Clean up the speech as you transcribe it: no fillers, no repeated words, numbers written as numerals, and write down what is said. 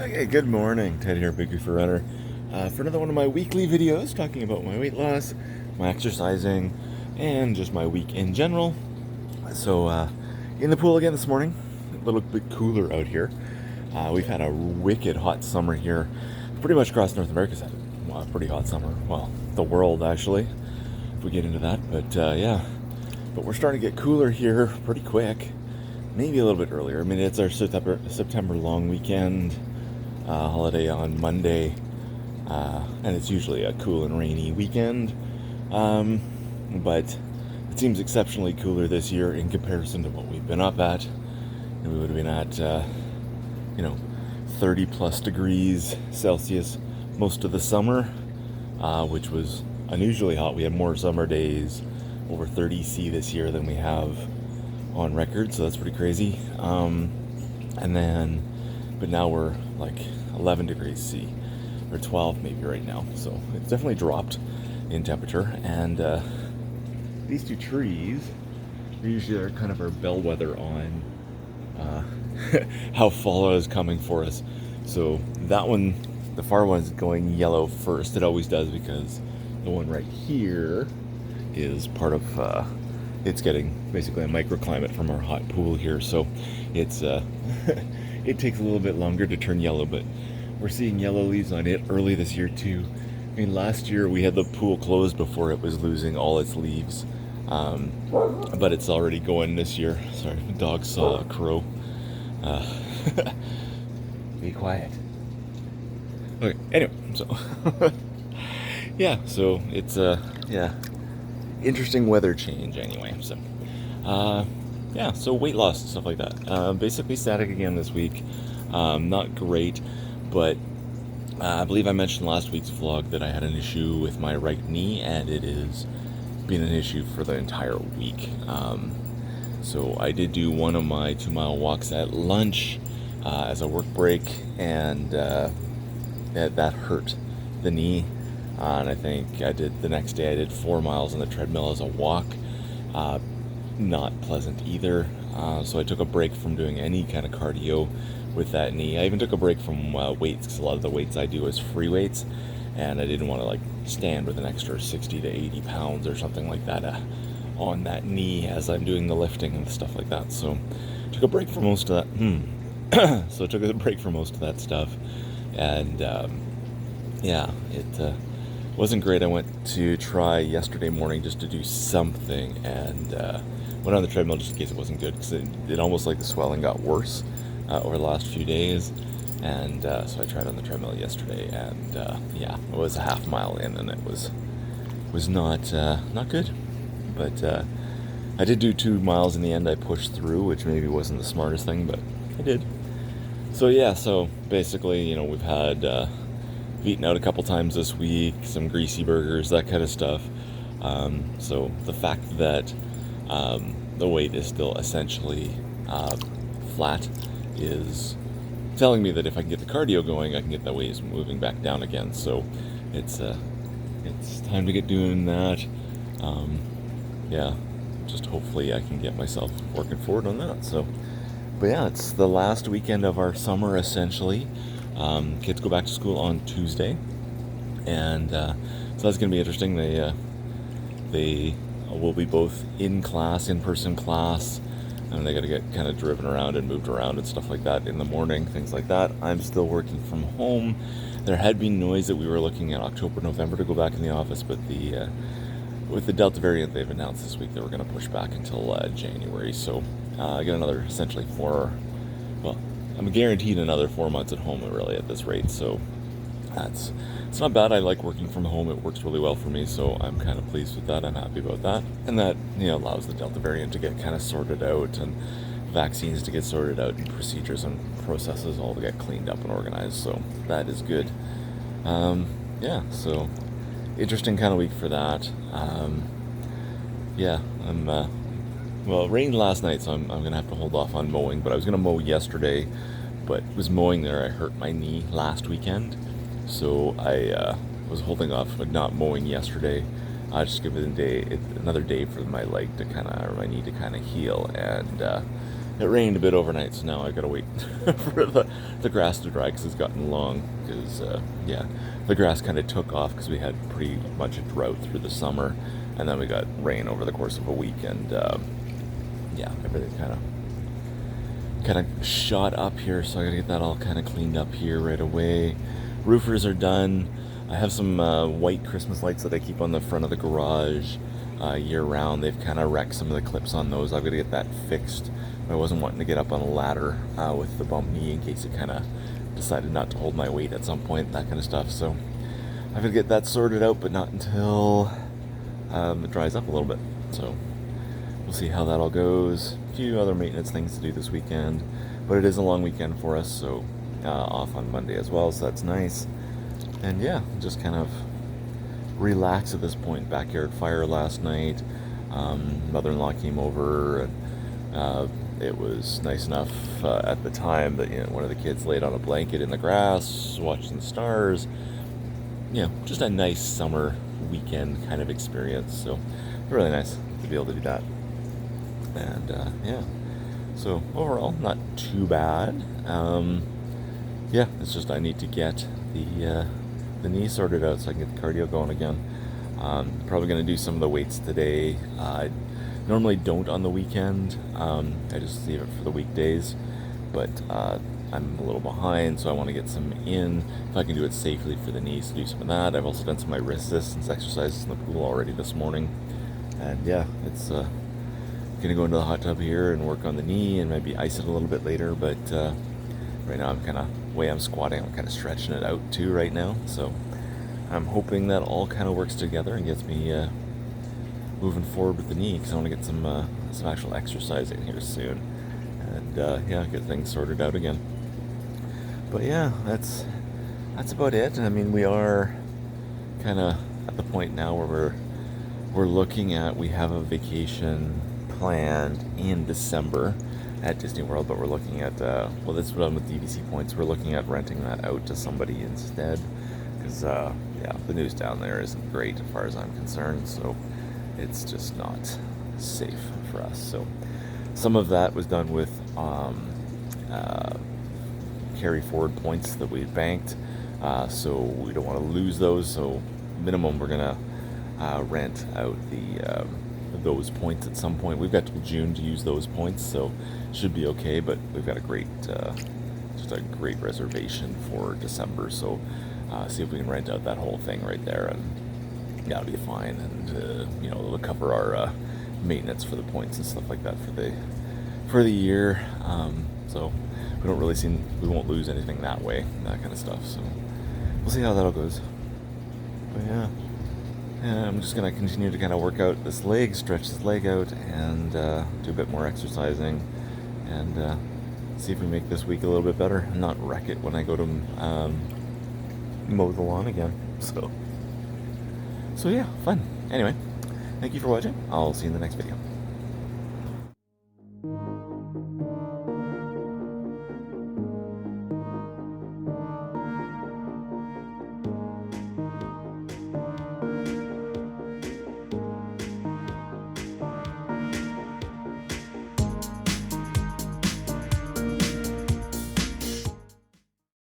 Okay, good morning. Ted here, BigGoofyRunner, for another one of my weekly videos talking about my weight loss, my exercising, and just my week in general. So, in the pool again this morning, a little bit cooler out here. We've had a wicked hot summer here, pretty much across North America's had a pretty hot summer. Well, the world actually, if we get into that. But yeah, but we're starting to get cooler here pretty quick. Maybe a little bit earlier. I mean, it's our September long weekend. Holiday on Monday, and it's usually a cool and rainy weekend, but it seems exceptionally cooler this year in comparison to what we've been up at. And we would have been at 30 plus degrees Celsius most of the summer, which was unusually hot. We had more summer days over 30 C this year than we have on record, so that's pretty crazy. But now we're like 11 degrees C, or 12 maybe right now. So it's definitely dropped in temperature. And these two trees usually are kind of our bellwether on how fall is coming for us. So that one, the far one, is going yellow first. It always does, because the one right here is part of it's getting basically a microclimate from our hot pool here. So it's it takes a little bit longer to turn yellow, but we're seeing yellow leaves on it early this year too. I mean, last year we had the pool closed before it was losing all its leaves, but it's already going this year. Sorry, the dog saw a crow. Be quiet. Okay, anyway, so yeah, so it's interesting weather change anyway. So yeah, so weight loss, stuff like that. Basically static again this week. Not great, but I believe I mentioned last week's vlog that I had an issue with my right knee, and it has been an issue for the entire week. So I did do one of my 2-mile walks at lunch as a work break, and that hurt the knee. And I think the next day I did 4 miles on the treadmill as a walk. Not pleasant either. So I took a break from doing any kind of cardio with that knee. I even took a break from weights, because a lot of the weights I do is free weights, and I didn't want to stand with an extra 60 to 80 pounds or something like that on that knee as I'm doing the lifting and stuff like that. So I took a break for most of that. So I took a break for most of that stuff, and yeah, it wasn't great. I went to try yesterday morning just to do something, and went on the treadmill just in case it wasn't good, because it almost like the swelling got worse over the last few days. And so I tried on the treadmill yesterday, and yeah, it was a half mile in, and it was not good. But I did do 2 miles in the end. I pushed through, which maybe wasn't the smartest thing, but I did. So yeah, so basically, we've had we've eaten out a couple times this week, some greasy burgers, that kind of stuff. So the fact that the weight is still essentially flat is telling me that if I can get the cardio going, I can get the weight moving back down again. So it's time to get doing that. Yeah, just hopefully I can get myself working forward on that. So, but yeah, it's the last weekend of our summer essentially. Kids go back to school on Tuesday, and so that's going to be interesting. They will be both in person class, and they got to get kind of driven around and moved around and stuff like that in the morning, things like that. I'm still working from home. There had been noise that we were looking at October, November to go back in the office, but with the Delta variant they've announced this week, they were going to push back until January. So I get another essentially I'm guaranteed another 4 months at home really at this rate. So it's not bad. I like working from home. It works really well for me, so I'm kind of pleased with that. I'm happy about that. And that allows the Delta variant to get kind of sorted out, and vaccines to get sorted out, and procedures and processes all to get cleaned up and organized. So that is good. Yeah, so interesting kind of week for that. Yeah, well, it rained last night, so I'm going to have to hold off on mowing, but I was going to mow yesterday, but was mowing there. I hurt my knee last weekend, so I was holding off not mowing yesterday. I just give it another day for my knee to kind of heal, and it rained a bit overnight, so now I gotta wait for the grass to dry because it's gotten long. Because yeah, the grass kind of took off because we had pretty much a drought through the summer, and then we got rain over the course of a week, and yeah, everything kind of shot up here. So I gotta get that all kind of cleaned up here right away. Roofers are done. I have some white Christmas lights that I keep on the front of the garage year round. They've kind of wrecked some of the clips on those. I've got to get that fixed. I wasn't wanting to get up on a ladder with the bump knee in case it kind of decided not to hold my weight at some point, that kind of stuff. So I've got to get that sorted out, but not until it dries up a little bit. So we'll see how that all goes. A few other maintenance things to do this weekend, but it is a long weekend for us, so off on Monday as well, so that's nice. And yeah, just kind of relax at this point. Backyard fire last night. Mother-in-law came over, and it was nice enough at the time that one of the kids laid on a blanket in the grass, watching the stars. Just a nice summer weekend kind of experience. So really nice to be able to do that. And yeah, so overall not too bad. Yeah, it's just I need to get the knee sorted out so I can get the cardio going again. Probably going to do some of the weights today. I normally don't on the weekend. I just leave it for the weekdays, but I'm a little behind, so I want to get some in. If I can do it safely for the knees, to do some of that. I've also done some of my wrist resistance exercises in the pool already this morning. And yeah, it's going to go into the hot tub here and work on the knee and maybe ice it a little bit later, but right now I'm kind of, way I'm squatting, I'm kind of stretching it out too right now. So I'm hoping that all kind of works together and gets me moving forward with the knee, because I want to get some actual exercise in here soon, and yeah, get things sorted out again. But yeah, that's about it. I mean, we are kind of at the point now where we're looking at, we have a vacation planned in December at Disney World, but we're looking at well, that's what I'm with DVC points. We're looking at renting that out to somebody instead, because yeah, the news down there isn't great as far as I'm concerned, so it's just not safe for us. So some of that was done with carry forward points that we banked, so we don't want to lose those. So minimum, we're gonna rent out those points at some point. We've got till June to use those points, so should be okay. But we've got a great reservation for December, so see if we can rent out that whole thing right there, and that'll be fine. And it'll cover our maintenance for the points and stuff like that for the year. So we won't lose anything that way, that kind of stuff. So we'll see how that all goes. But yeah. And I'm just going to continue to kind of work out this leg, stretch this leg out, and do a bit more exercising, and see if we make this week a little bit better and not wreck it when I go to mow the lawn again. So yeah, fun. Anyway, thank you for watching. I'll see you in the next video.